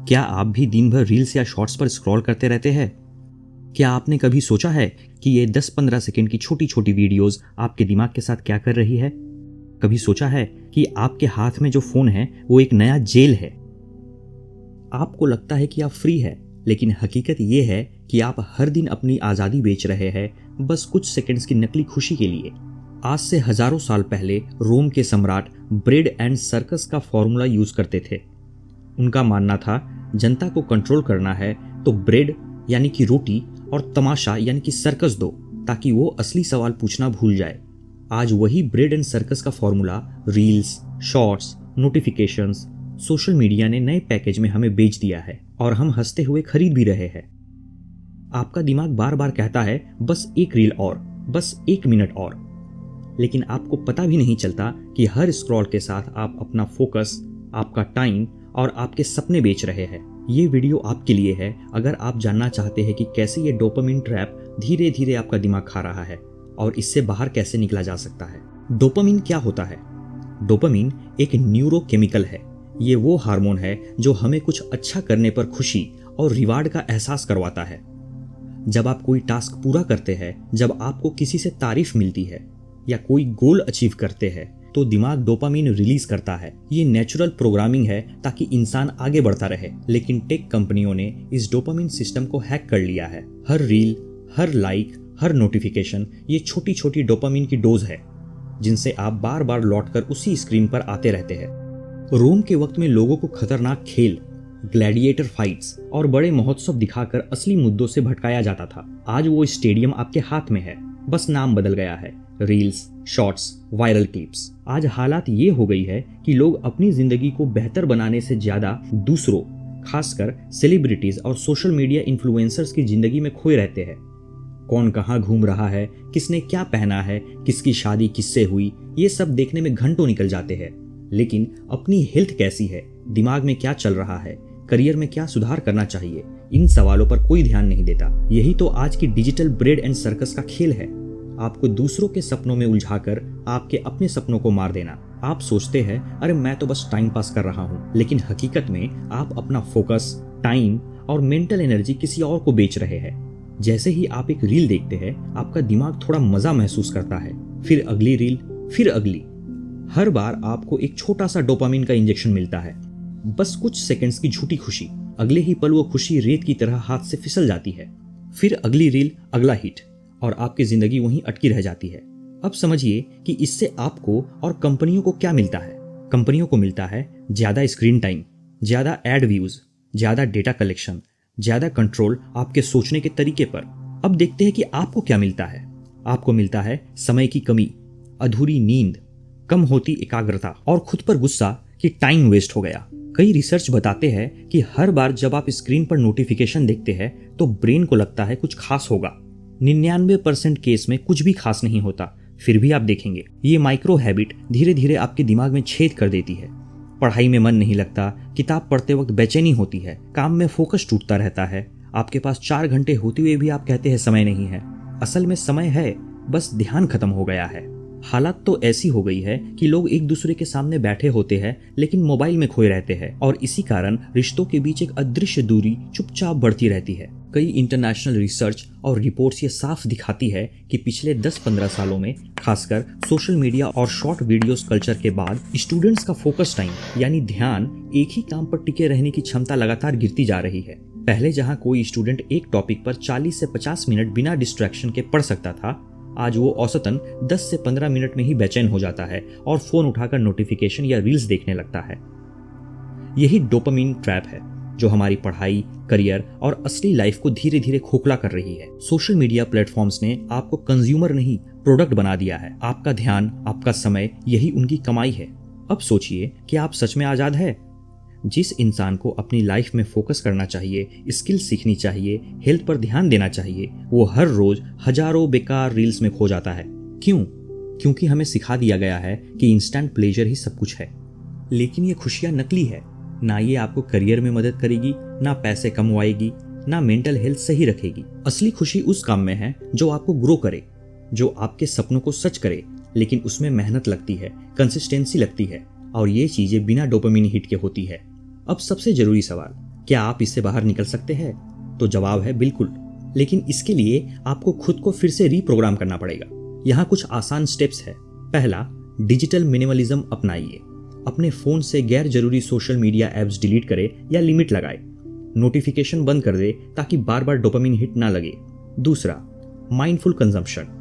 क्या आप भी दिन भर रील्स या शॉर्ट्स पर स्क्रॉल करते रहते हैं? क्या आपने कभी सोचा है कि ये 10-15 सेकंड की छोटी छोटी वीडियोस आपके दिमाग के साथ क्या कर रही है? कभी सोचा है कि आपके हाथ में जो फोन है वो एक नया जेल है? आपको लगता है कि आप फ्री है, लेकिन हकीकत ये है कि आप हर दिन अपनी आज़ादी बेच रहे हैं बस कुछ सेकंड्स की नकली खुशी के लिए। आज से हजारों साल पहले रोम के सम्राट ब्रेड एंड सर्कस का फॉर्मूला यूज करते थे। उनका मानना था जनता को कंट्रोल करना है तो ब्रेड यानी कि रोटी और तमाशा यानी कि सर्कस दो, ताकि वो असली सवाल पूछना भूल जाए। आज वही ब्रेड एंड सर्कस का formula reels, shorts, notifications, social media ने नए पैकेज में हमें बेच दिया है और हम हंसते हुए खरीद भी रहे हैं। आपका दिमाग बार बार कहता है बस एक रील और, बस 1 मिनट और, लेकिन आपको पता भी नहीं चलता कि हर स्क्रॉल के साथ आप अपना फोकस, आपका टाइम और आपके सपने बेच रहे हैं। ये वीडियो आपके लिए है अगर आप जानना चाहते हैं कि कैसे ये डोपामिन ट्रैप धीरे धीरे आपका दिमाग खा रहा है और इससे बाहर कैसे निकला जा सकता है। डोपामिन क्या होता है? डोपामिन एक न्यूरोकेमिकल है। ये वो हार्मोन है जो हमें कुछ अच्छा करने पर खुशी और रिवार्ड का एहसास करवाता है। जब आप कोई टास्क पूरा करते हैं, जब आपको किसी से तारीफ मिलती है या कोई गोल अचीव करते हैं, तो दिमाग डोपामिन रिलीज करता है। ये नेचुरल प्रोग्रामिंग है ताकि इंसान आगे बढ़ता रहे, लेकिन टेक कंपनियों ने इस डोपामिन सिस्टम को हैक कर लिया है। हर रील, हर लाइक, हर नोटिफिकेशन ये छोटी छोटी डोपामिन की डोज है जिनसे आप बार बार लौटकर उसी स्क्रीन पर आते रहते हैं। रोम के वक्त में लोगों को खतरनाक खेल, ग्लैडिएटर फाइट्स और बड़े महोत्सव दिखाकर असली मुद्दों से भटकाया जाता था। आज वो स्टेडियम आपके हाथ में है, बस नाम बदल गया है। Reels, shorts, viral clips. आज हालात ये हो गई है कि लोग अपनी जिंदगी को बेहतर बनाने से ज्यादा दूसरों, खासकर सेलिब्रिटीज और सोशल मीडिया इन्फ्लुएंसर्स की जिंदगी में खोए रहते हैं। कौन कहाँ घूम रहा है, किसने क्या पहना है, किसकी शादी किससे हुई, ये सब देखने में घंटों निकल जाते हैं। लेकिन अपनी हेल्थ कैसी है, दिमाग में क्या चल रहा है, करियर में क्या सुधार करना चाहिए, इन सवालों पर कोई ध्यान नहीं देता। यही तो आज की डिजिटल ब्रेड एंड सर्कस का खेल है। आपको दूसरों के सपनों में उलझाकर आपके अपने सपनों को मार देना। आप सोचते हैं अरे मैं तो बस टाइम पास कर रहा हूँ, लेकिन हकीकत में आप अपना फोकस, टाइम और मेंटल एनर्जी किसी और को बेच रहे हैं। जैसे ही आप एक रील देखते हैं, आपका दिमाग थोड़ा मजा महसूस करता है, फिर अगली रील, फिर अगली। हर बार आपको एक छोटा सा डोपामिन का इंजेक्शन मिलता है, बस कुछ सेकंड्स की झूठी खुशी। अगले ही पल वो खुशी रेत की तरह हाथ से फिसल जाती है। फिर अगली रील, अगला हिट, और आपकी जिंदगी वहीं अटकी रह जाती है। अब समझिए कि इससे आपको और कंपनियों को क्या मिलता है। कंपनियों को मिलता है ज्यादा स्क्रीन टाइम, ज्यादा एड व्यूज, ज्यादा डेटा कलेक्शन, ज्यादा कंट्रोल आपके सोचने के तरीके पर। अब देखते हैं कि आपको क्या मिलता है। आपको मिलता है समय की कमी, अधूरी नींद, कम होती एकाग्रता और खुद पर गुस्सा कि टाइम वेस्ट हो गया। कई रिसर्च बताते हैं कि हर बार जब आप स्क्रीन पर नोटिफिकेशन देखते हैं तो ब्रेन को लगता है कुछ खास होगा। 99% केस में कुछ भी खास नहीं होता, फिर भी आप देखेंगे। ये माइक्रो हैबिट धीरे धीरे आपके दिमाग में छेद कर देती है। पढ़ाई में मन नहीं लगता, किताब पढ़ते वक्त बेचैनी होती है, काम में फोकस टूटता रहता है। आपके पास 4 घंटे होते हुए भी आप कहते हैं समय नहीं है। असल में समय है, बस ध्यान खत्म हो गया है। हालात तो ऐसी हो गई है कि लोग एक दूसरे के सामने बैठे होते हैं लेकिन मोबाइल में खोए रहते हैं, और इसी कारण रिश्तों के बीच एक अदृश्य दूरी चुपचाप बढ़ती रहती है। कई इंटरनेशनल रिसर्च और रिपोर्ट्स ये साफ दिखाती है कि पिछले 10-15 सालों में, खासकर सोशल मीडिया और शॉर्ट वीडियोस कल्चर के बाद, स्टूडेंट्स का फोकस टाइम यानी ध्यान एक ही काम पर टिके रहने की क्षमता लगातार गिरती जा रही है। पहले जहां कोई स्टूडेंट एक टॉपिक पर 40 से 50 मिनट बिना डिस्ट्रैक्शन के पढ़ सकता था, आज वो औसतन 10 से 15 मिनट में ही बेचैन हो जाता है और फोन उठाकर नोटिफिकेशन या रील्स देखने लगता है। यही डोपामिन ट्रैप है जो हमारी पढ़ाई, करियर और असली लाइफ को धीरे धीरे खोखला कर रही है। सोशल मीडिया प्लेटफॉर्म्स ने आपको कंज्यूमर नहीं, प्रोडक्ट बना दिया है। आपका ध्यान, आपका समय, यही उनकी कमाई है। अब सोचिए कि आप सच में आजाद है? जिस इंसान को अपनी लाइफ में फोकस करना चाहिए, स्किल सीखनी चाहिए, हेल्थ पर ध्यान देना चाहिए, वो हर रोज हजारों बेकार रील्स में खो जाता है। क्यों? क्योंकि हमें सिखा दिया गया है कि इंस्टेंट प्लेजर ही सब कुछ है। लेकिन ये खुशियां नकली है। ना ये आपको करियर में मदद करेगी, ना पैसे कमवाएगी, ना मेंटल हेल्थ सही रखेगी। असली खुशी उस काम में है जो आपको ग्रो करे, जो आपके सपनों को सच करे, लेकिन उसमें मेहनत लगती है, कंसिस्टेंसी लगती है, और ये चीजें बिना डोपामिन हिट के होती है। अब सबसे जरूरी सवाल, क्या आप इससे बाहर निकल सकते हैं? तो जवाब है बिल्कुल, लेकिन इसके लिए आपको खुद को फिर से रीप्रोग्राम करना पड़ेगा। यहाँ कुछ आसान स्टेप्स है। पहला, डिजिटल मिनिमलिज्म अपनाइए। अपने फोन से गैर जरूरी सोशल मीडिया एप्स डिलीट करें या लिमिट लगाए। नोटिफिकेशन बंद कर दे ताकि बार बार डोपामिन हिट ना लगे। दूसरा, माइंडफुल कंजम्पशन।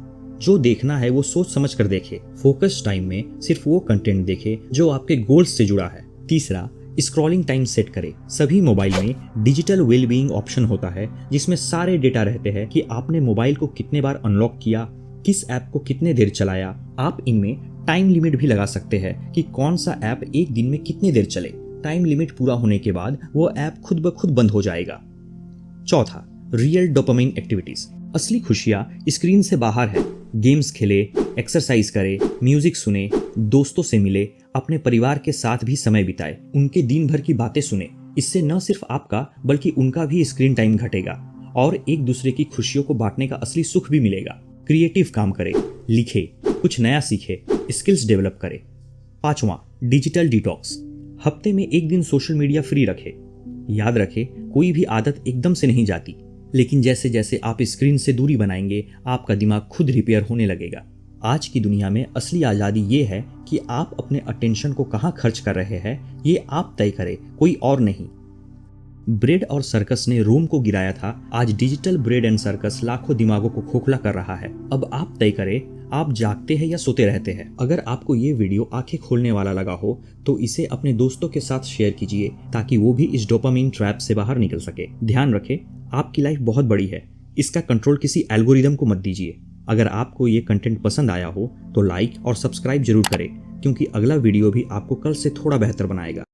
जो देखना है वो सोच समझ कर देखे। फोकस टाइम में सिर्फ वो कंटेंट देखे जो आपके गोल्स से जुड़ा है। तीसरा, स्क्रॉलिंग टाइम सेट करें। सभी मोबाइल में डिजिटल वेलबीइंग ऑप्शन होता है जिसमें सारे डेटा रहते हैं कि आपने मोबाइल को कितने बार अनलॉक किया, किस ऐप को कितने देर चलाया। आप इनमें टाइम लिमिट भी लगा सकते हैं कि कौन सा ऐप एक दिन में कितनी देर चले। टाइम लिमिट पूरा होने के बाद वो ऐप खुद ब खुद बंद हो जाएगा। चौथा, रियल डोपामिन एक्टिविटीज। असली खुशियां स्क्रीन से बाहर है। गेम्स खेले, एक्सरसाइज करे, म्यूजिक सुने, दोस्तों से मिले, अपने परिवार के साथ भी समय बिताए, उनके दिन भर की बातें सुने। इससे न सिर्फ आपका बल्कि उनका भी स्क्रीन टाइम घटेगा और एक दूसरे की खुशियों को बांटने का असली सुख भी मिलेगा। क्रिएटिव काम करे, लिखे, कुछ नया सीखे, स्किल्स डेवलप करे। पांचवा, डिजिटल डिटॉक्स। हफ्ते में एक दिन सोशल मीडिया फ्री रखे। याद रखे, कोई भी आदत एकदम से नहीं जाती, लेकिन जैसे जैसे आप स्क्रीन से दूरी बनाएंगे आपका दिमाग खुद रिपेयर होने लगेगा। आज की दुनिया में असली आज़ादी ये है कि आप अपने अटेंशन को कहाँ खर्च कर रहे हैं ये आप तय करें, कोई और नहीं। ब्रेड और सर्कस ने रोम को गिराया था, आज डिजिटल ब्रेड एंड सर्कस लाखों दिमागों को खोखला कर रहा है। अब आप तय करें, आप जागते हैं या सोते रहते हैं। अगर आपको ये वीडियो आंखें खोलने वाला लगा हो तो इसे अपने दोस्तों के साथ शेयर कीजिए ताकि वो भी इस डोपामिन ट्रैप से बाहर निकल सके। ध्यान रखें, आपकी लाइफ बहुत बड़ी है, इसका कंट्रोल किसी एल्गोरिदम को मत दीजिए। अगर आपको ये कंटेंट पसंद आया हो तो लाइक और सब्सक्राइब जरूर करें, क्योंकि अगला वीडियो भी आपको कल से थोड़ा बेहतर बनाएगा।